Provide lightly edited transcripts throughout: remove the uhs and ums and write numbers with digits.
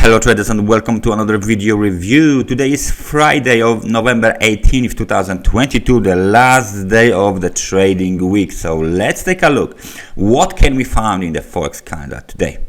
Hello traders and welcome to another video review. Today is Friday of November 18th, 2022, the last day of the trading week. So let's take a look. What can we find in the Forex calendar today?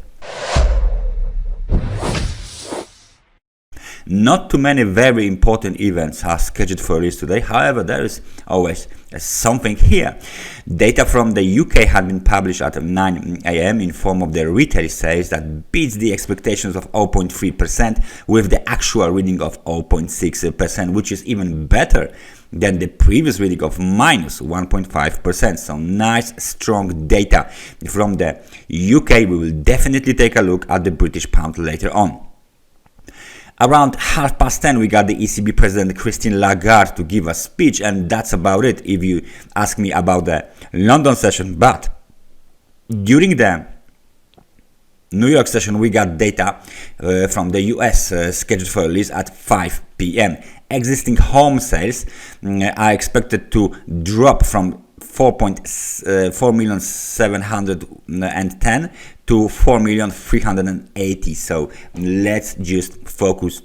Not too many very important events are scheduled for release today. However, there is always something here. Data from the UK had been published at 9 a.m. in form of the retail sales that beats the expectations of 0.3% with the actual reading of 0.6%, which is even better than the previous reading of minus 1.5%. So nice, strong data from the UK. We will definitely take a look at the British pound later on. Around 10:30 we got the ECB President Christine Lagarde to give a speech, and that's about it if you ask me about the London session. But during the New York session we got data from the US scheduled for release at 5 p.m. Existing home sales are expected to drop from 4,710,000 to 4,380,000. So let's just focus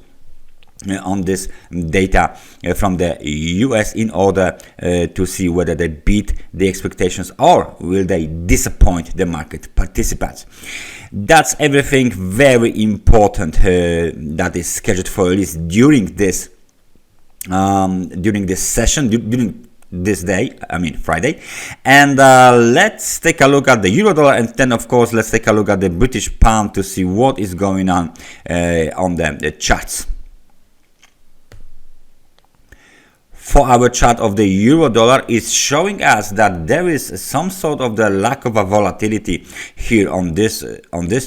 on this data from the US in order to see whether they beat the expectations or will they disappoint the market participants. That's everything very important that is scheduled for release during this session, during this day, I mean Friday. And let's take a look at the euro dollar, and then of course let's take a look at the British pound to see what is going on the charts. For our chart of the euro dollar is showing us that there is some sort of the lack of a volatility here on this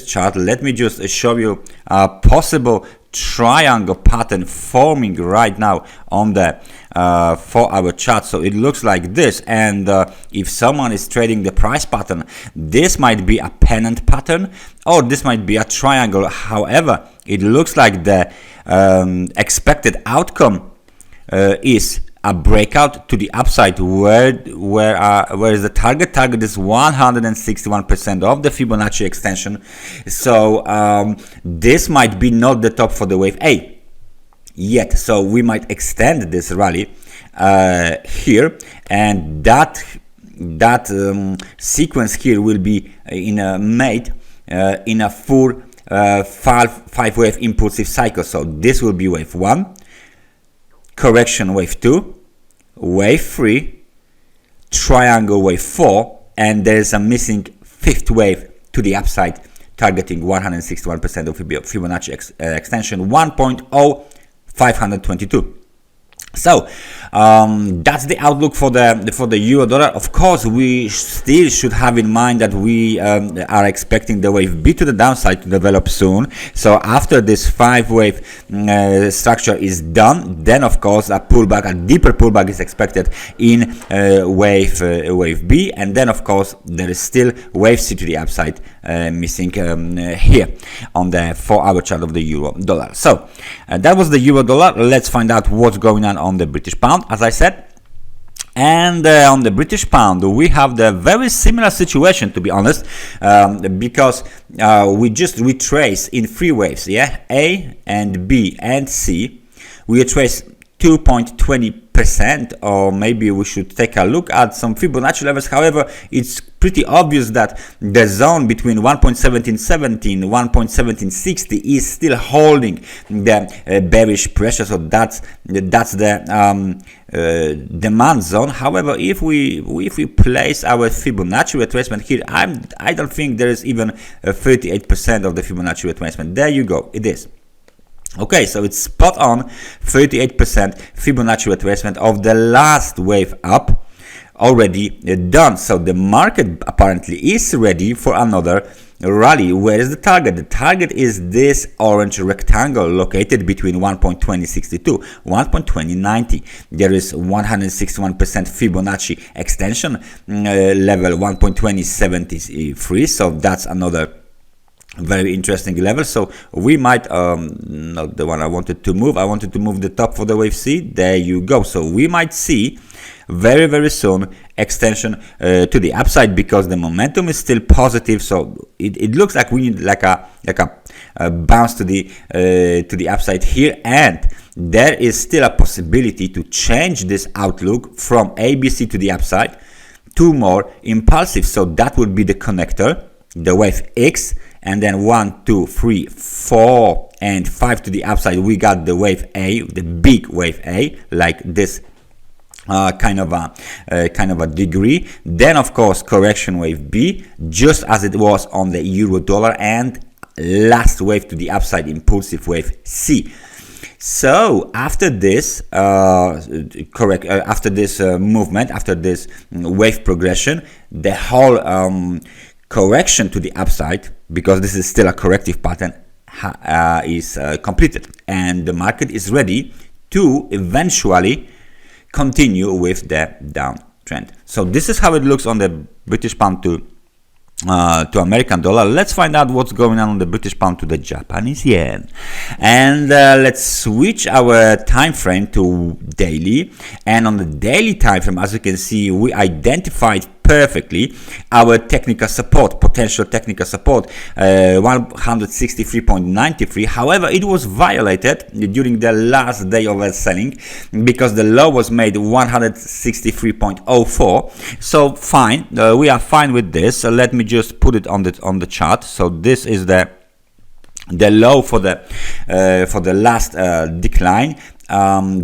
chart. Let me just show you a possible triangle pattern forming right now on the for our chart. So it looks like this, and if someone is trading the price pattern, this might be a pennant pattern or this might be a triangle. However, it looks like the expected outcome is a breakout to the upside. Where is the target? Target is 161% of the Fibonacci extension. So this might be not the top for the wave A yet. So we might extend this rally here, and that sequence here will be in a full five wave impulsive cycle. So this will be wave 1, correction wave 2, wave 3, triangle wave 4, and there is a missing fifth wave to the upside targeting 161% of Fibonacci extension 1.0522. So that's the outlook for the euro dollar. Of course, we still should have in mind that we are expecting the wave B to the downside to develop soon. So after this 5-wave structure is done, then of course a deeper pullback is expected in wave B, and then of course there is still wave C to the upside missing here on the 4-hour chart of the euro dollar. So that was the euro dollar. Let's find out what's going on the British pound, as I said. And on the British pound we have the very similar situation, to be honest, because we trace in 3 waves, yeah, A and B and C. We trace 2.20%, or maybe we should take a look at some Fibonacci levels. However, it's pretty obvious that the zone between 1.1770 and 1.1760 is still holding the bearish pressure. So that's the demand zone. However, if we place our Fibonacci retracement here, I don't think there is even 38% of the Fibonacci retracement. There you go, it is. Okay, so it's spot on 38% Fibonacci retracement of the last wave up already done. So the market apparently is ready for another rally. Where is the target? The target is this orange rectangle located between 1.2062 1.2090. There is 161% Fibonacci extension level 1.2073. So that's another very interesting level. So we might not the one I wanted to move. I wanted to move the top for the wave C. There you go. So we might see very soon extension to the upside, because the momentum is still positive. So it looks like we need like a bounce to the upside here, and there is still a possibility to change this outlook from ABC to the upside to more impulsive. So that would be the connector, the wave X, and then 1, 2, 3, 4 and 5 to the upside. We got the wave A, the big wave A, like this kind of a degree. Then of course correction wave B, just as it was on the euro dollar, and last wave to the upside, impulsive wave C. So after this movement, after this wave progression, the whole correction to the upside, because this is still a corrective pattern, is completed, and the market is ready to eventually continue with the downtrend. So this is how it looks on the British pound to American dollar. Let's find out what's going on the British pound to the Japanese yen, and let's switch our time frame to daily. And on the daily time frame, as you can see, we identified perfectly our technical support, potential technical support, 163.93. However, it was violated during the last day of selling, because the low was made 163.04. so fine, we are fine with this. So let me just put it on the chart. So this is the low for the last decline.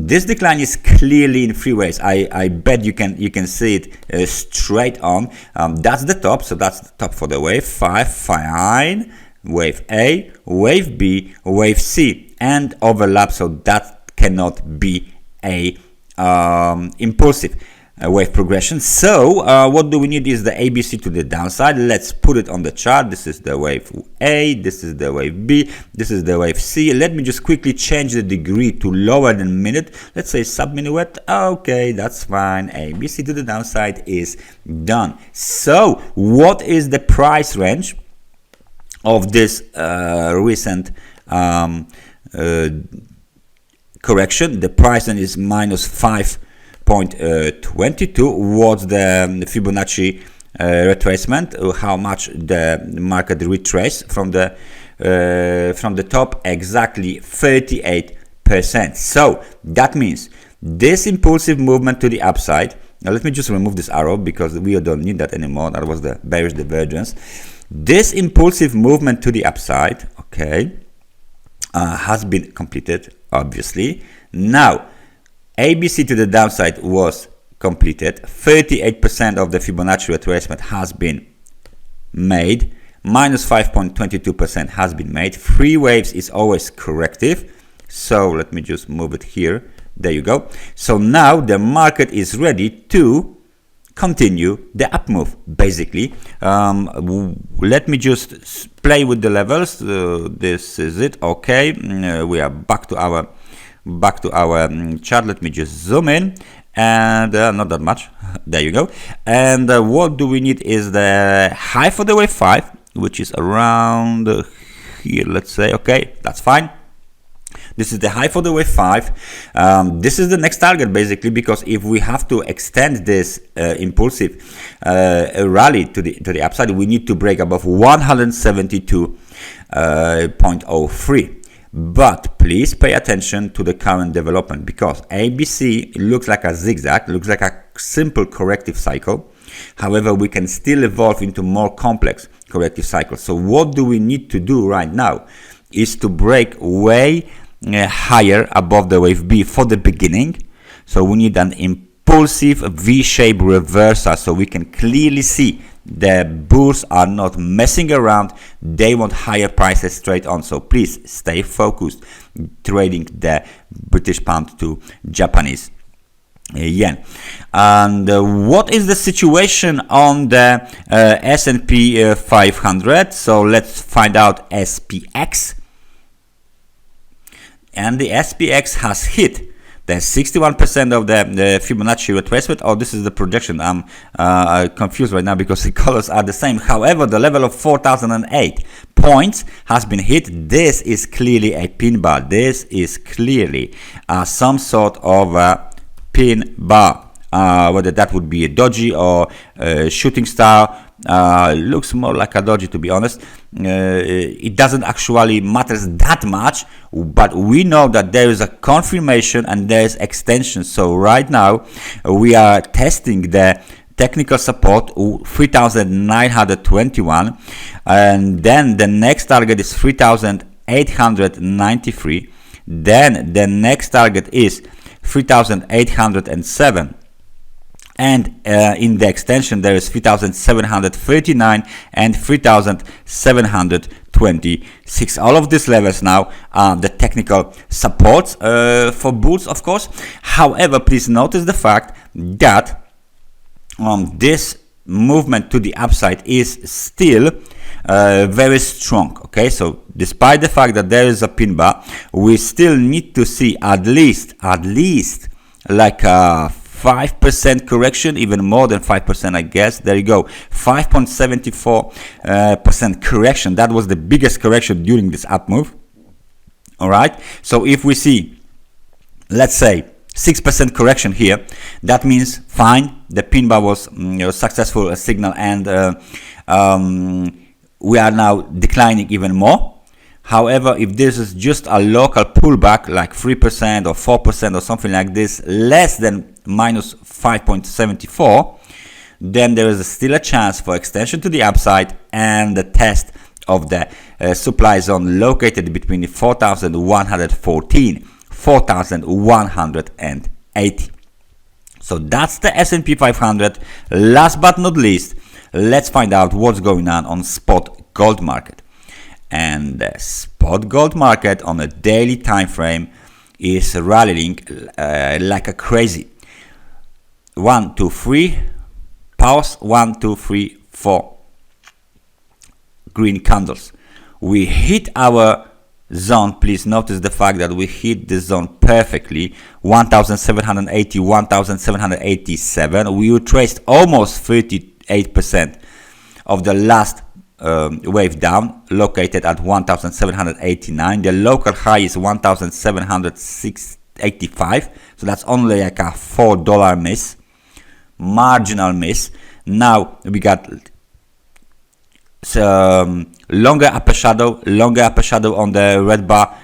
This decline is clearly in three ways. I bet you can see it straight on. That's the top, so that's the top for the wave 5, fine, wave A, wave B, wave C, and overlap, so that cannot be a impulsive wave progression. So what do we need is the ABC to the downside. Let's put it on the chart. This is the wave A, this is the wave B, this is the wave C. Let me just quickly change the degree to lower than minute. Let's say sub-minuet. Okay, that's fine. ABC to the downside is done. So what is the price range of this recent correction? The price range is minus 5.22. What's the Fibonacci retracement? How much the market retraced from the top? Exactly 38%. So that means this impulsive movement to the upside. Now let me just remove this arrow, because we don't need that anymore. That was the bearish divergence. This impulsive movement to the upside, okay, has been completed, obviously. Now ABC to the downside was completed. 38% of the Fibonacci retracement has been made. Minus 5.22% has been made. Three waves is always corrective. So let me just move it here. There you go. So now the market is ready to continue the up move, basically. Let me just play with the levels. This is it. Okay, we are back to our chart. Let me just zoom in, and not that much. There you go. And what do we need is the high for the wave 5, which is around here, let's say. Okay, that's fine. This is the high for the wave 5. This is the next target, basically, because if we have to extend this impulsive rally to the upside, we need to break above 172.03. But please pay attention to the current development, because ABC looks like a zigzag, looks like a simple corrective cycle. However, we can still evolve into more complex corrective cycles. So what do we need to do right now is to break way higher above the wave B for the beginning. So we need an impulsive V-shaped reversal, so we can clearly see the bulls are not messing around. They want higher prices straight on. So please stay focused trading the British pound to Japanese yen. And what is the situation on the S&P 500? So let's find out SPX. And the SPX has hit the 61% of the Fibonacci retracement. Oh, this is the projection. I'm confused right now because the colors are the same. However, the level of 4,008 points has been hit. This is clearly a pin bar. This is clearly some sort of a pin bar. whether that would be a doji or a shooting star. Looks more like a doji, to be honest. It doesn't actually matter that much, but we know that there is a confirmation and there is extension. So right now we are testing the technical support 3,921, and then the next target is 3,893. Then the next target is 3,807, and in the extension there is 3,739 and 3,726. All of these levels now are the technical supports for bulls, of course. However, please notice the fact that this movement to the upside is still very strong. Okay, so despite the fact that there is a pin bar, we still need to see at least like a 5% correction, even more than 5%, I guess. There you go, 5.74% correction. That was the biggest correction during this up move. All right, so if we see, let's say, 6% correction here, that means fine, the pin bar was successful signal, and we are now declining even more. However, if this is just a local pullback like 3% or 4% or something like this, less than minus 5.74, then there is still a chance for extension to the upside and the test of the supply zone located between 4,114 4,180. So that's the S&P 500. Last but not least, let's find out what's going on spot gold market. And the spot gold market on a daily time frame is rallying like a crazy. 1, 2, 3, pause. 1, 2, 3, 4 green candles. We hit our zone. Please notice the fact that we hit the zone perfectly. 1,780, 1,787. We retraced almost 38% of the last wave down, located at 1,789. The local high is 1,785. So that's only like a $4 miss, marginal miss. Now we got longer upper shadow on the red bar,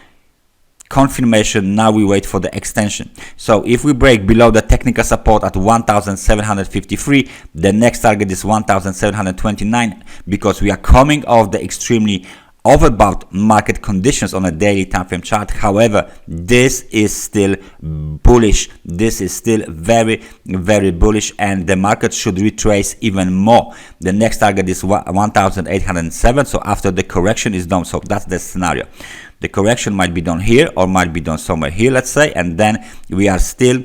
confirmation. Now we wait for the extension. So if we break below the technical support at 1,753, the next target is 1,729, because we are coming off the extremely overbought market conditions on a daily time frame chart. However, this is still bullish. This is still very, very bullish, and the market should retrace even more. The next target is 1,807. So after the correction is done, so that's the scenario. The correction might be done here or might be done somewhere here, let's say, and then we are still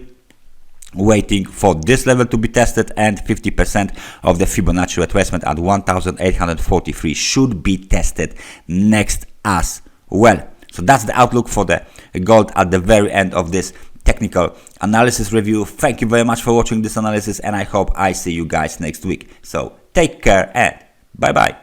waiting for this level to be tested, and 50% of the Fibonacci retracement at 1,843 should be tested next as well. So that's the outlook for the gold at the very end of this technical analysis review. Thank you very much for watching this analysis, and I hope I see you guys next week. So take care and bye bye.